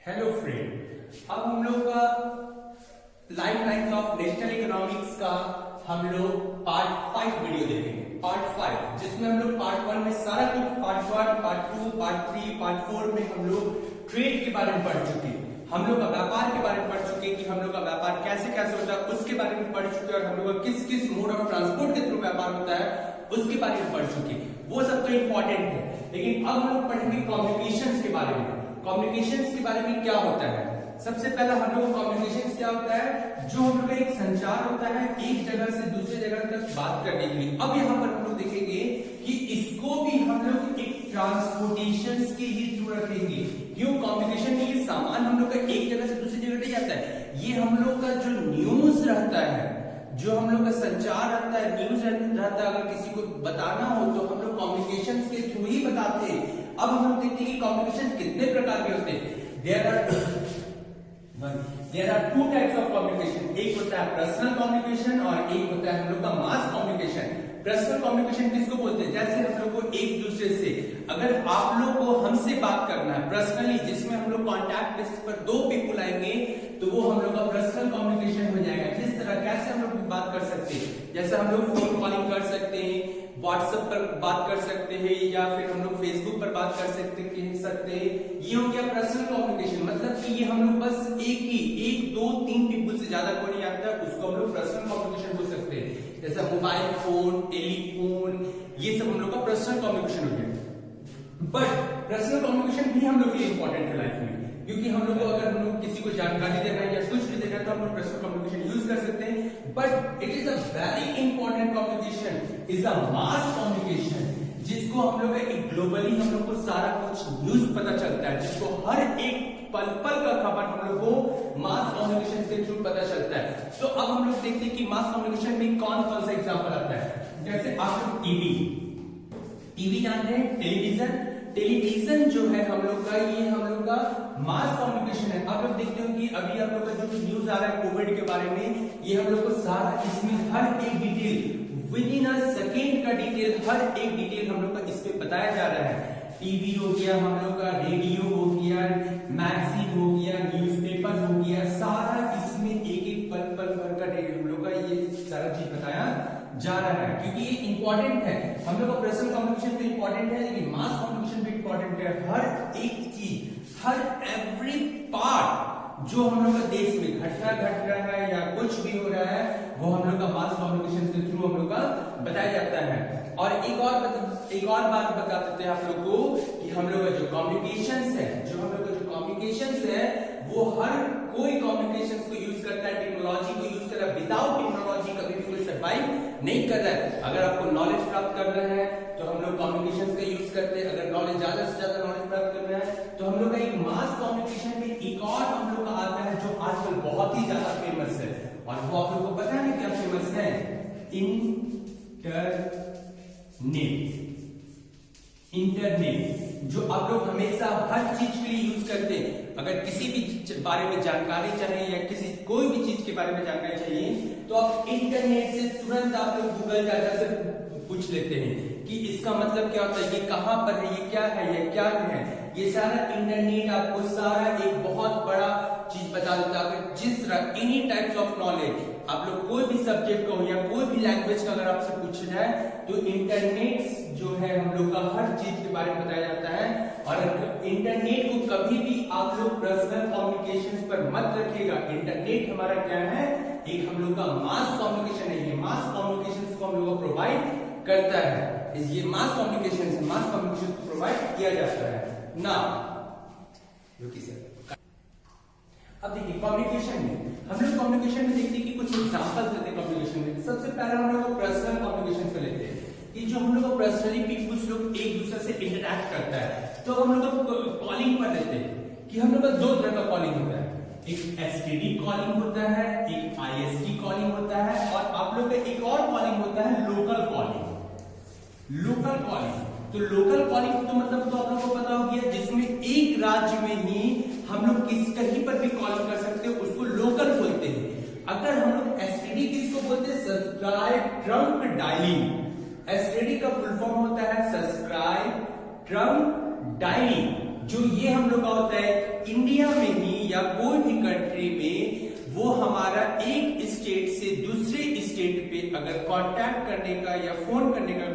Hello friend, अब हम लोग का life lines of national economics का हम लोग पार्ट 5 वीडियो देखेंगे। पार्ट 5 जिसमें हम लोग पार्ट 1 में सारा कुछ पार्ट 1, पार्ट 2, पार्ट 3, पार्ट 4 में हम लोग ट्रेड के बारे में पढ़ चुके, हम लोग का व्यापार के बारे में पढ़ चुके कि हम लोग का व्यापार कैसे कैसे होता है उसके बारे में पढ़ चुके, और हम लोग का किस किस मोड ऑफ ट्रांसपोर्ट के थ्रू व्यापार होता है उसके बारे में पढ़ चुके। वो सब तो इंपॉर्टेंट है, लेकिन अब हम लोग पढ़ेंगे कम्युनिकेशंस के बारे में। कम्युनिकेशंस के बारे में क्या होता है? सबसे पहला हम लोग कम्युनिकेशंस क्या होता है? जो हम लोग का एक संचार होता है एक जगह से दूसरे जगह तक बात करने के लिए। अब यहाँ पर हम लोग देखेंगे कि इसको भी हम लोग एक ट्रांसपोर्टेशन के ही थ्रू रखेंगे। क्यों? कम्युनिकेशन में ये सामान हम लोग का एक जगह से दूसरी जगह नहीं जाता है, ये हम लोग का जो न्यूज रहता है, जो हम लोग का संचार रहता है, न्यूज रहता है, अगर किसी को बताना हो तो हम लोग कम्युनिकेशन के थ्रू ही बताते हैं। अब हम लोग देखते हैं कि कम्युनिकेशन कितने प्रकार के होते हैं। There are two types of communication. एक होता है पर्सनल कम्युनिकेशन और एक होता है हम लोग का मास कम्युनिकेशन। पर्सनल कम्युनिकेशन किसको बोलते हैं? जैसे हम लोग को एक दूसरे से, अगर आप लोग को हमसे बात करना है पर्सनली, जिसमें हम लोग कॉन्टैक्ट बेसिस पर दो पीपल आएंगे, तो वो हम लोग का पर्सनल कम्युनिकेशन हो जाएगा। जिस तरह कैसे हम लोग बात कर सकते हैं, जैसे हम लोग फोन कॉलिंग कर सकते हैं, व्हाट्सएप पर बात कर सकते हैं, या फिर हम लोग फेसबुक पर बात कर सकते हैं। ये हो गया पर्सनल कम्युनिकेशन, मतलब कि ये हम लोग बस एक दो तीन पीपल से ज्यादा कोई नहीं आता है, उसको हम लोग पर्सनल कम्युनिकेशन बोल सकते हैं। जैसे मोबाइल फोन, टेलीफोन, ये सब हम लोग का पर्सनल कम्युनिकेशन हो गया। बट पर्सनल कम्युनिकेशन भी हम लोग के लिए इंपॉर्टेंट है लाइफ में, क्योंकि हम लोग को अगर हम लोग किसी को जानकारी देना है या कुछ भी देना है तो हम लोग पर्सनल कम्युनिकेशन यूज कर सकते हैं। But it is a very important communication is a mass communication, जिसको हम लोग एक ग्लोबली हम लोग को सारा कुछ न्यूज पता चलता है, जिसको हर एक पल पल का खबर हम लोग को मास कम्युनिकेशन के थ्रू पता चलता है। तो अब हम लोग देखते हैं कि मास कम्युनिकेशन में कौन कौन सा एग्जांपल आता है। जैसे आप लोग टीवी जानते हैं, टेलीविजन जो है हम लोग का, ये हम लोग का मास कम्युनिकेशन है। आप लोग देखते हो कि अभी हम लोग का जो न्यूज आ रहा है कोविड के बारे में, ये हम लोग को सारा, इसमें हर एक detail with in a second का डिटेल, हर एक डिटेल हम लोग का इस पे बताया जा रहा है। टीवी हो गया, हम लोग का रेडियो हो गया, मैगजीन हो गया, न्यूज़पेपर हो गया, सारा इसमें एक एक पल पल भर का हम लोग का ये सारा चीज बताया जा रहा है, क्योंकि ये इंपॉर्टेंट है। हम लोग का पर्सनल कम्युनिकेशन तो इंपॉर्टेंट है, लेकिन मास कम्युनिकेशन भी इंपॉर्टेंट है। हर एक चीज, हर एवरी पार्ट जो हम लोग का देश में घट रहा है या कुछ भी हो रहा है, वो हम लोग का मास कम्युनिकेशन के थ्रू हम लोग का बताया जाता है। और एक और बात बता देते हैं आप लोग को कि हम लोग का जो कम्युनिकेशंस है, वो हर कोई कम्युनिकेशंस को यूज करता है, टेक्नोलॉजी को यूज कर रहा है। विदाउट टेक्नोलॉजी कभी भी कोई सर्वाइव नहीं कर रहा है। अगर आपको नॉलेज प्राप्त करना है तो हम लोग कम्युनिकेशंस का यूज करते हैं। अगर नॉलेज ज्यादा से ज्यादा नॉलेज प्राप्त करना है तो हम लोग का एक मास कम्युनिकेशन में एक और हम लोग का आता है जो आजकल बहुत ही ज्यादा फेमस है, और वो आप लोग को पता है क्या फेमस है? इंटरनेट, जो आप लोग हमेशा हर चीज के लिए यूज करते हैं। अगर किसी भी बारे में जानकारी चाहिए या कोई भी चीज के बारे में जानकारी चाहिए तो आप इंटरनेट से तुरंत आप लोग गूगल डाटा से पूछ लेते हैं कि इसका मतलब क्या होता है, ये कहां पर है, ये क्या है, ये क्या है। ये सारा इंटरनेट आपको सारा एक बहुत बड़ा चीज बता देता है। जिस तरह एनी टाइप्स ऑफ नॉलेज, आप लोग कोई भी सब्जेक्ट का हो या कोई भी लैंग्वेज का अगर आपसे पूछना है तो इंटरनेट जो है हम लोग का हर चीज के बारे में बताया जाता है। और इंटरनेट को कभी भी आप लोग पर्सनल कम्युनिकेशन पर मत रखिएगा। इंटरनेट हमारा क्या है? एक हम लोग का मास कम्युनिकेशन है। ये मास कम्युनिकेशन को हम लोग को प्रोवाइड करता है। ये मास कम्युनिकेशन को प्रोवाइड किया जाता है ना। अब देखिए कम्युनिकेशन में हम लोग देखते हैं कि कुछ एग्जांपल्स लेते हैं कम्युनिकेशन में। सबसे पहला हम लोग पर्सनल कम्युनिकेशन को लेते हैं कि जो हम लोग पर्सनली पीपल्स लोग एक दूसरे से इंटरैक्ट करता है, तो हम लोग कॉलिंग पर लेते हैं कि हम लोग का दो तरह का कॉलिंग होता है। एक एसटीडी कॉलिंग होता है, एक आईएसडी कॉलिंग होता है, और आप लोग का एक और कॉलिंग होता है लोकल कॉलिंग। तो लोकल कॉलिंग तो मतलब तो आप लोगों को पता हो गया, जिसमें एक राज्य में ही हम लोग कहीं पर भी कॉलिंग कर सकते हैं, उसको लोकल बोलते हैं। अगर हम लोग एसटीडी किसको बोलते हैं? Subscribe trunk dialling. एसटीडी का फुल फॉर्म होता है सब्सक्राइब ट्रंक डायलिंग, जो ये हम लोग का होता है इंडिया में या कोई भी कंट्री में वो हमारा एक स्टेट से दूसरे स्टेट पे अगर कांटेक्ट करने का या फोन करने का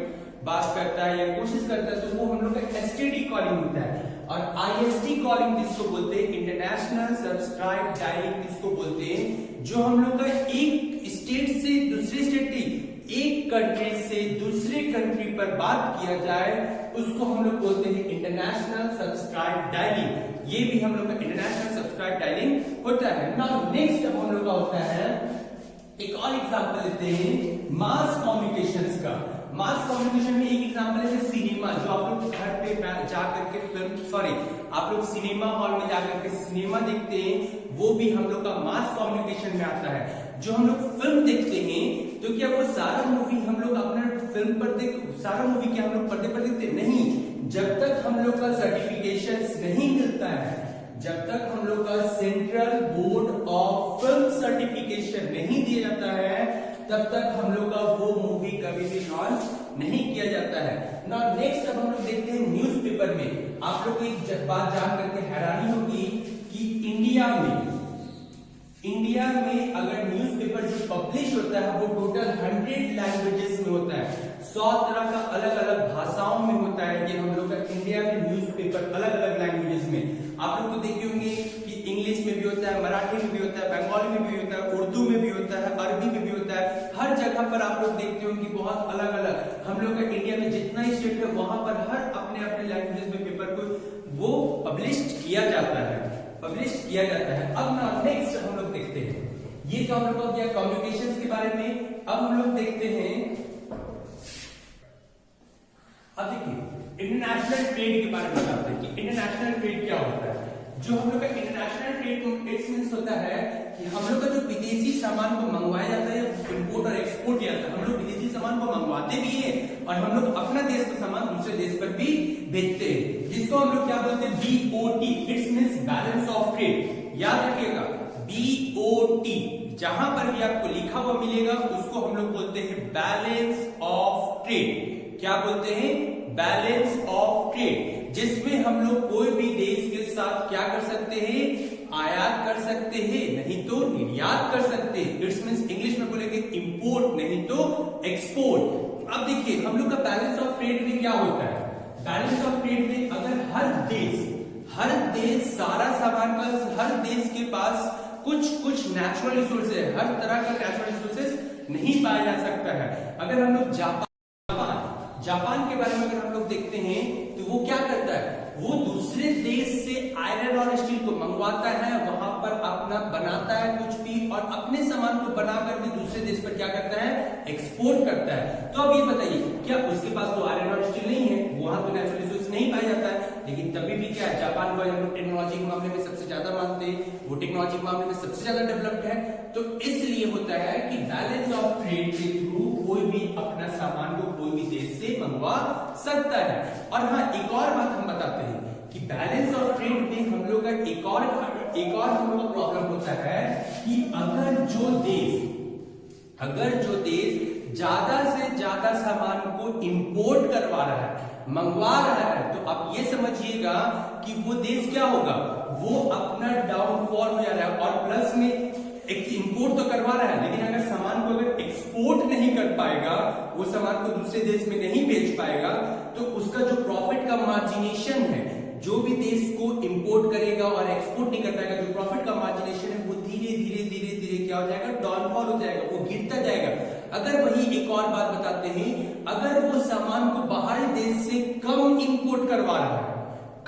बात करता है या कोशिश करता है तो वो हम लोग का एसटीडी कॉलिंग होता है। और आईएसडी कॉलिंग जिसको बोलते हैं, इंटरनेशनल सब्सक्राइब डायलिंग जिसको बोलते हैं, जो हम लोग का एक स्टेट से दूसरे स्टेट की, एक कंट्री से दूसरे कंट्री पर बात किया जाए उसको हम लोग बोलते हैं इंटरनेशनल सब्सक्राइब डायलिंग। ये भी हम लोग का इंटरनेशनल सब्सक्राइब डायलिंग होता है। नाउ नेक्स्ट अब हम लोग का होता है, एक और एग्जांपल लेते हैं मास कम्युनिकेशंस का। मास कम्युनिकेशन में एक एग्जांपल है सिनेमा, जो आप लोग घर पे जा करके आप लोग सिनेमा हॉल में जाकर के सिनेमा देखते हैं, वो भी हम लोग का मास कम्युनिकेशन में आता है। जो हम लोग फिल्म देखते हैं तो क्या वो सारा मूवी हम लोग अपना फिल्म पर सारा मूवी क्या हम लोग पर्दे पर देखते नहीं। जब तक हम लोग का सर्टिफिकेशन नहीं मिलता है, जब तक हम लोग का central board of film certification नहीं दिया जाता है, तब तक हम लोग का वो मूवी कभी भी लॉन्च नहीं किया जाता है। नाउ नेक्स्ट अब हम लोग देखते हैं न्यूज़पेपर में। आप लोग को एक बात जान करके हैरानी होगी कि इंडिया में अगर न्यूज़पेपर जो पब्लिश होता है वो टोटल 100 लैंग्वेजेस में होता है। 100 तरह का अलग अलग भाषाओं में होता है कि हम लोग का इंडिया में न्यूज़पेपर अलग अलग लैंग्वेजेस में। आप लोग तो देखे होंगे कि इंग्लिश में भी होता है, मराठी में भी होता है, बंगाली में भी होता है, उर्दू में भी होता है, अरबी में भी होता है। हर जगह पर आप लोग देखते होंगे कि बहुत अलग अलग हम लोग का इंडिया में जितना स्टेट है वहां पर हर अपने अपने लैंग्वेजेस में पेपर को वो पब्लिश किया जाता है। अब ना नेक्स्ट हम लोग देखते हैं, ये तो हम लोग को क्या कम्युनिकेशंस के बारे में। अब हम लोग देखते हैं, अब देखिए इंटरनेशनल ट्रेड के बारे में बताते हैं कि इंटरनेशनल ट्रेड क्या होता है। जो हम लोग का इंटरनेशनल ट्रेड मींस होता है कि हम लोग का जो विदेशी सामान को मंगवाया जाता है, इंपोर्ट और एक्सपोर्ट किया जाता है। हम लोग विदेशी सामान को मंगवाते भी हैं और हम लोग अपना देश का सामान दूसरे देश पर भी भेजते हैं, जिसको हम लोग क्या बोलते हैं, BOT. It's means balance of trade. याद रखिएगा बीओटी, जहां पर भी आपको लिखा हुआ मिलेगा उसको हम लोग बोलते हैं बैलेंस ऑफ ट्रेड। क्या बोलते हैं, बैलेंस ऑफ ट्रेड, जिसमें हम लोग कोई भी देश के साथ क्या कर सकते हैं, आयात कर सकते हैं, नहीं तो निर्यात कर सकते हैं। इट्स मींस इंग्लिश में बोलेंगे इंपोर्ट, नहीं तो एक्सपोर्ट। अब देखिए हम लोग का बैलेंस ऑफ ट्रेड में क्या होता है। बैलेंस ऑफ ट्रेड में अगर हर देश सारा सामान का, हर देश के पास कुछ नेचुरल रिसोर्सेज है, हर तरह का नेचुरल रिसोर्सेज नहीं पाया जा सकता है। अगर हम लोग जापान के बारे में अगर हम लोग देखते हैं तो वो क्या करता है, वो दूसरे देश से आयरन और स्टील को मंगवाता है, वहां पर अपना बनाता है कुछ भी और अपने सामान को बना करके दूसरे देश पर क्या करता है, एक्सपोर्ट करता है। तो अब ये बताइए क्या उसके पास तो आयरन और स्टील नहीं है, वहां तो नेचुरल रिसोर्स नहीं पाया जाता है, लेकिन तभी भी क्या है, जापान को हम लोग टेक्नोलॉजी के मामले में सबसे ज्यादा मानते हैं, वो टेक्नोलॉजी के मामले में सबसे ज्यादा डेवलप्ड है। तो इसलिए होता है कि बैलेंस ऑफ ट्रेड के थ्रू कोई भी अपना सामान को कोई भी देश से मंगवा सकता है। और हाँ, एक और बात हम बताते हैं कि बैलेंस ऑफ ट्रेड में हम लोग का एक और हम लोग का प्रॉब्लम होता है कि अगर जो देश ज्यादा से ज्यादा सामान को इंपोर्ट करवा रहा है, मंगवा रहा है, तो आप ये समझिएगा कि वो देश क्या होगा, वो अपना डाउनफॉल हो जा रहा है। और प्लस में इंपोर्ट तो करवा रहा है, लेकिन अगर सामान को अगर एक्सपोर्ट नहीं कर पाएगा, वो सामान को दूसरे देश में नहीं बेच पाएगा, तो उसका जो प्रॉफिट का मार्जिनेशन है, जो भी देश को इंपोर्ट करेगा और एक्सपोर्ट नहीं कर पाएगा, जो प्रॉफिट का मार्जिनेशन है वो धीरे धीरे क्या हो जाएगा, डाउनफॉल हो जाएगा, वो गिरता जाएगा। अगर वही एक और बात बताते हैं, अगर वो सामान को बाहरी देश से कम इंपोर्ट करवा रहा है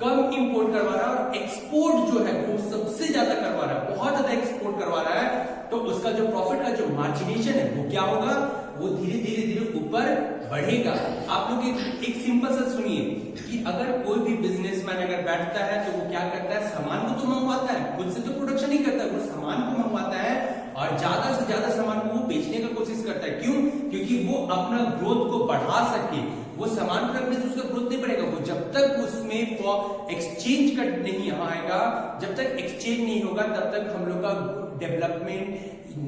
और एक्सपोर्ट जो है वो सबसे ज्यादा करवा रहा है, बहुत ज्यादा एक्सपोर्ट करवा रहा है, तो उसका जो प्रॉफिट का जो मार्जिनेशन है वो क्या होगा, वो धीरे धीरे ऊपर बढ़ेगा। आप लोग एक सिंपल सा सुनिए कि अगर कोई भी बिजनेसमैन अगर बैठता है तो वो क्या करता है, सामान को तो मंगवाता है, खुद से तो प्रोडक्शन नहीं करता, वो सामान को मंगवाता है और ज्यादा से ज्यादा सामान को वो बेचने का कोशिश करता है। क्यों? क्योंकि वो अपना ग्रोथ को बढ़ा सके। वो सामान को रखने से उसका ग्रोथ नहीं बढ़ेगा, वो जब तक उसमें एक्सचेंज का नहीं आएगा, जब तक एक्सचेंज नहीं होगा, तब तक हम लोग का डेवलपमेंट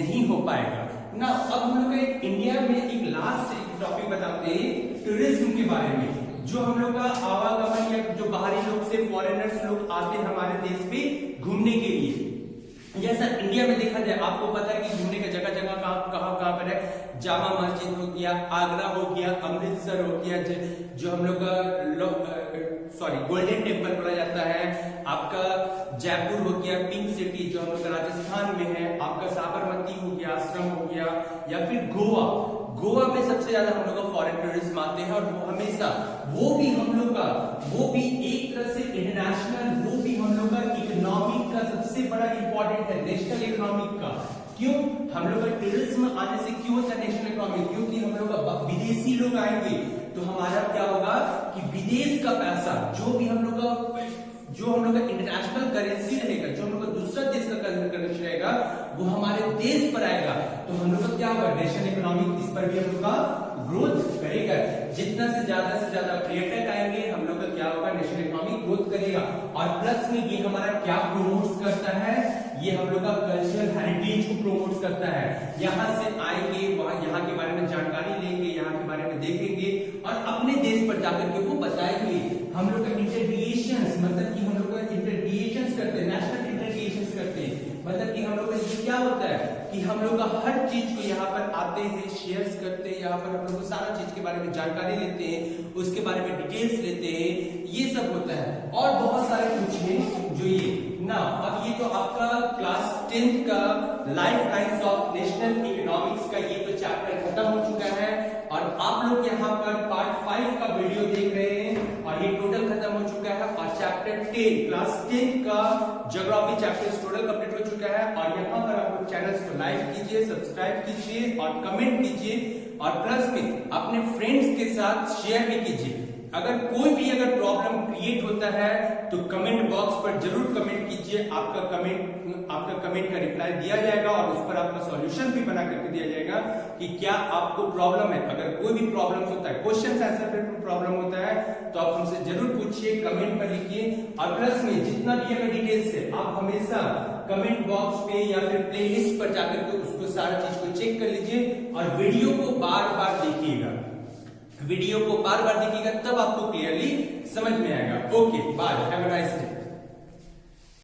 नहीं हो पाएगा ना। अब हम लोग इंडिया में एक लास्ट टॉपिक बताते हैं टूरिज्म के बारे में। जो हम लोग का आवागमन या जो बाहरी लोग से फॉरेनर्स लोग आते हैं हमारे देश पे घूमने के लिए, इंडिया में देखा जाए, आपको पता है कि घूमने का जगह जगह कहाँ पर है, जामा मस्जिद हो गया, आगरा हो गया, अमृतसर हो गया, जो हम लोग का गोल्डन टेम्पल बोला जाता है, आपका जयपुर हो गया, पिंक सिटी जो हम लोग राजस्थान में है, आपका साबरमती हो गया, आश्रम हो गया, या फिर गोवा में सबसे ज्यादा हम लोग का फॉरेन टूरिज्म आते हैं, और वो हमेशा वो भी एक तरह से इंटरनेशनल, वो भी हम लोग का इकोनॉमिक का सबसे बड़ा इंपॉर्टेंट है, नेशनल इकोनॉमिक का। क्यों हम लोग का टूरिज्म आने से क्यों होता है नेशनल इकोनॉमिक? क्योंकि हम लोग का विदेशी लोग आएंगे तो हमारा क्या होगा कि विदेश का पैसा जो हम लोग का इंटरनेशनल करेंसी रहेगा, जो हम लोग का दूसरा देश का करेंसी रहेगा, वो हमारे देश पर आएगा, तो हम लोग का क्या होगा, नेशनल इकोनॉमिक, इस पर भी हम लोग का ग्रोथ करेगा। जितना से ज्यादा पर्यटक आएंगे, हम लोग का क्या होगा, नेशनल इकोनॉमिक ग्रोथ करेगा। और प्लस में ये हमारा क्या प्रमोट करता है, ये हम लोग का कल्चरल हेरिटेज को प्रमोट करता है। यहाँ से आएंगे, वहां यहाँ के बारे में जानकारी लेंगे, यहाँ के बारे में देखेंगे, और अपने देश पर जाकर के वो बताएंगे। हम लोग का इंटरक्रिएशंस, मतलब कि हम लोग का इंटरक्रिएशंस करते हैं, नेशनल इंटरक्रिएशंस करते हैं, मतलब कि हम लोग का ये क्या होता है कि हम लोग का हर चीज को यहाँ पर आते हैं, शेयर्स करते हैं, यहाँ पर हम लोग को सारा चीज के बारे में जानकारी लेते हैं, उसके बारे में डिटेल्स लेते हैं, ये सब होता है। और बहुत सारे कुछ है जो ये ना, अब ये तो आपका क्लास 10th का life lines of national economics का ये तो चैप्टर खत्म हो चुका है, और आप लोग यहाँ पर पार्ट 5 का वीडियो देख रहे हैं, और ये टोटल खत्म हो चुका है। और चैप्टर 10 क्लास 10 का ज्योग्राफी चैप्टर टोटल कंप्लीट हो चुका है। और यहाँ पर आप लोग चैनल्स को लाइक कीजिए, सब्सक्राइब कीजिए और कमेंट कीजिए, और प्लस में अपने फ्रेंड्स के साथ शेयर भी कीजिए। अगर कोई भी प्रॉब्लम क्रिएट होता है तो कमेंट बॉक्स पर जरूर कमेंट कीजिए, आपका कमेंट का रिप्लाई दिया जाएगा, और उस पर आपका सॉल्यूशन भी बना करके दिया जाएगा कि क्या आपको प्रॉब्लम है। अगर कोई भी प्रॉब्लम होता है, क्वेश्चन आंसर पे प्रॉब्लम होता है, तो आप हमसे जरूर पूछिए, कमेंट पर लिखिए। और प्लस में जितना भी अगर डिटेल्स है, आप हमेशा कमेंट बॉक्स पे या फिर प्लेलिस्ट पर जाकर के उसको सारा चीज को चेक कर लीजिए, और वीडियो को बार बार देखिएगा, तब आपको क्लियरली समझ में आएगा। Okay, bye, have a nice day.